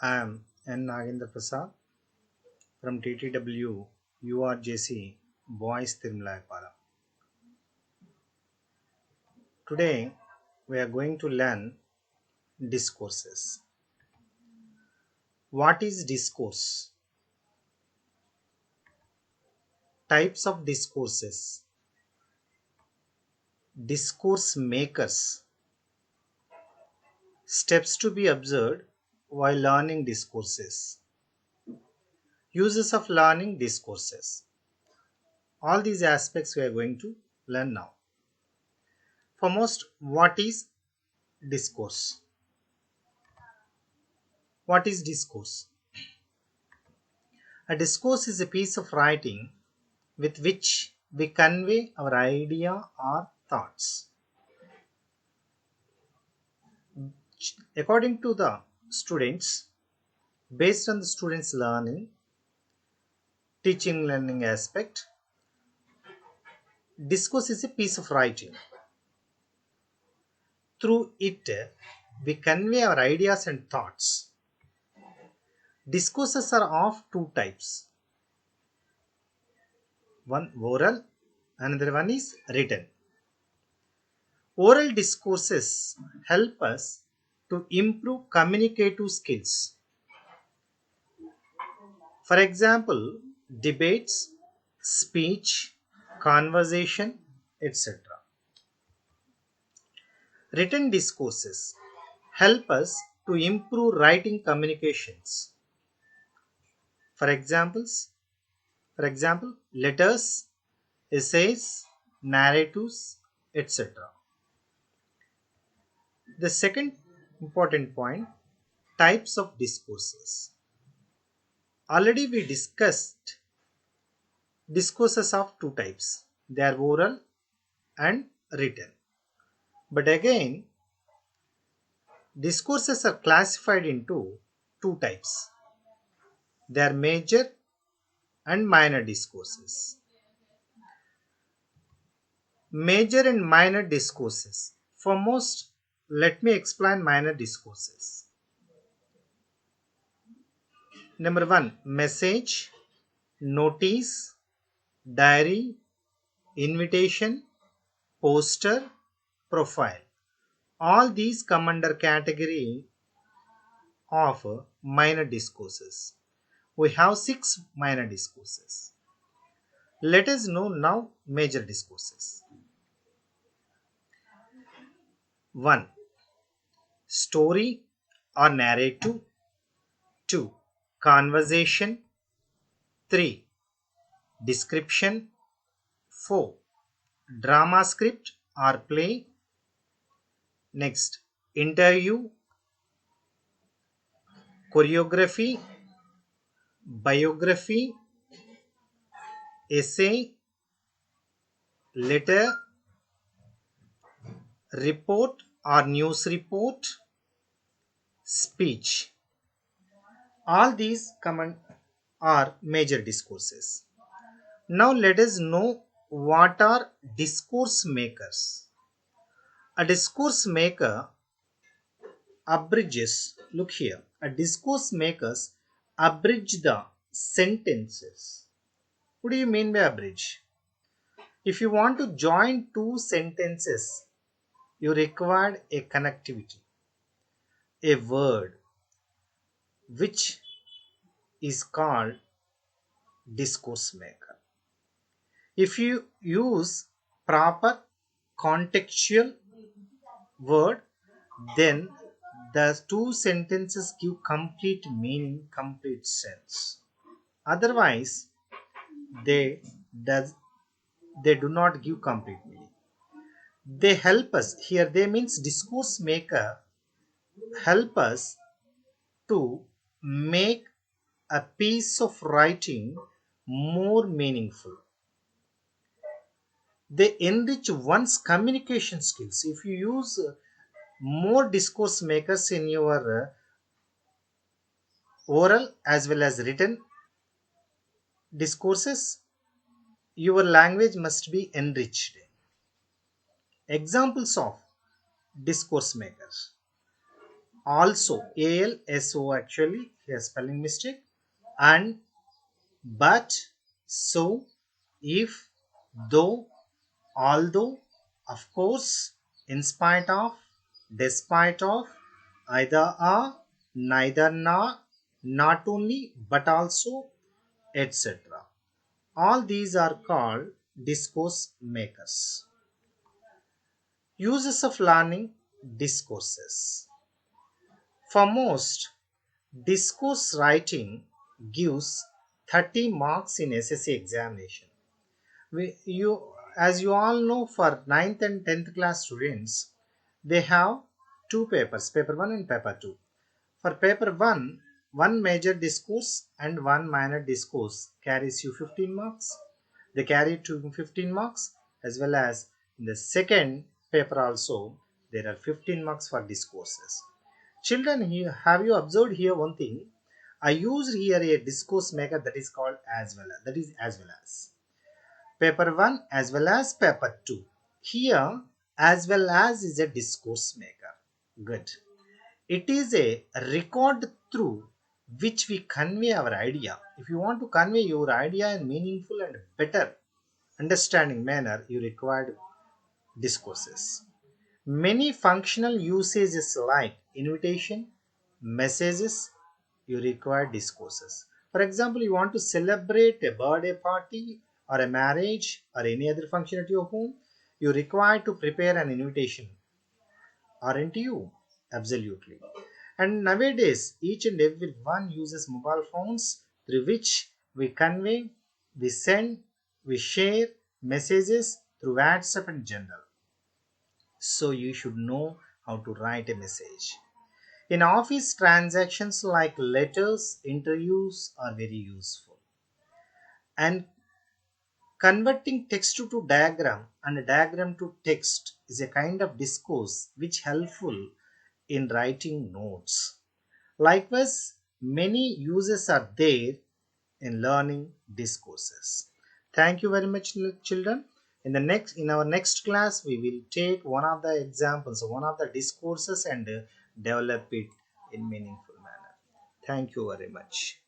I am N. Nagendra Prasad from TTW URJC Boys Tirumalaipara. Today we are going to learn discourses. What is discourse? Types of discourses. Discourse makers. Steps to be observed while learning discourses. Uses of learning discourses. All these aspects we are going to learn now. Foremost, what is discourse? What is discourse? A discourse is a piece of writing with which we convey our idea or thoughts. According to the students, based on the students' learning, teaching learning aspect, discourse is a piece of writing. Through it, we convey our ideas and thoughts. Discourses are of two types. One oral, another one is written. Oral discourses help us to improve communicative skills. For example, debates, speech, conversation, etc. Written discourses help us to improve writing communications. For example, letters, essays, narratives, etc. The second important point, types of discourses. Already we discussed discourses of two types. They are oral and written. But again, discourses are classified into two types. They are major and minor discourses. Major and minor discourses. Foremost, let me explain minor discourses. Number one, message, notice, diary, invitation, poster, profile. All these come under category of minor discourses. We have 6 minor discourses. Let us know now major discourses. 1. Story or narrative. 2. Conversation. 3. Description. 4. Drama script or play. Next, interview, choreography, biography, essay, letter, report or news report, speech. All these are major discourses. Now let us know what are discourse makers. A discourse maker abridges, look here, a discourse makers abridge the sentences. What do you mean by abridge? If you want to join two sentences, you require a connectivity, a word, which is called discourse maker. If you use proper contextual word, then the two sentences give complete meaning, complete sense. Otherwise, they does they do not give complete meaning. They help us here. They means discourse maker help us to make a piece of writing more meaningful. They enrich one's communication skills. If you use more discourse makers in your oral as well as written discourses, your language must be enriched. Examples of discourse makers. Also, ALSO, actually here spelling mistake. And, but, so, if, though, although, of course, in spite of, despite of, either are, neither nor, not only but also, etc. All these are called discourse makers. Uses of learning discourses. For most, discourse writing gives 30 marks in SSC examination. As you all know, for 9th and 10th class students, they have two papers, paper 1 and paper 2. For paper 1, one major discourse and one minor discourse carries you 15 marks. They carry to 15 marks, as well as in the second paper also there are 15 marks for discourses. Children, here have you observed here one thing? I used here a discourse maker that is called as well as, that is as well as. Paper 1 as well as paper 2. Here as well as is a discourse maker. Good. It is a record through which we convey our idea. If you want to convey your idea in meaningful and better understanding manner, you require discourses. Many functional usages like invitation, messages, you require discourses. For example, you want to celebrate a birthday party or a marriage or any other function at your home, you require to prepare an invitation, aren't you? Absolutely. And nowadays, each and every one uses mobile phones through which we convey, we send, we share messages through WhatsApp in general. So you should know how to write a message. In office, transactions like letters, interviews are very useful. And converting text to diagram and a diagram to text is a kind of discourse which helpful in writing notes. Likewise, many uses are there in learning discourses. Thank you very much, children. In our next class, we will take one of the examples, one of the discourses, and develop it in meaningful manner. Thank you very much.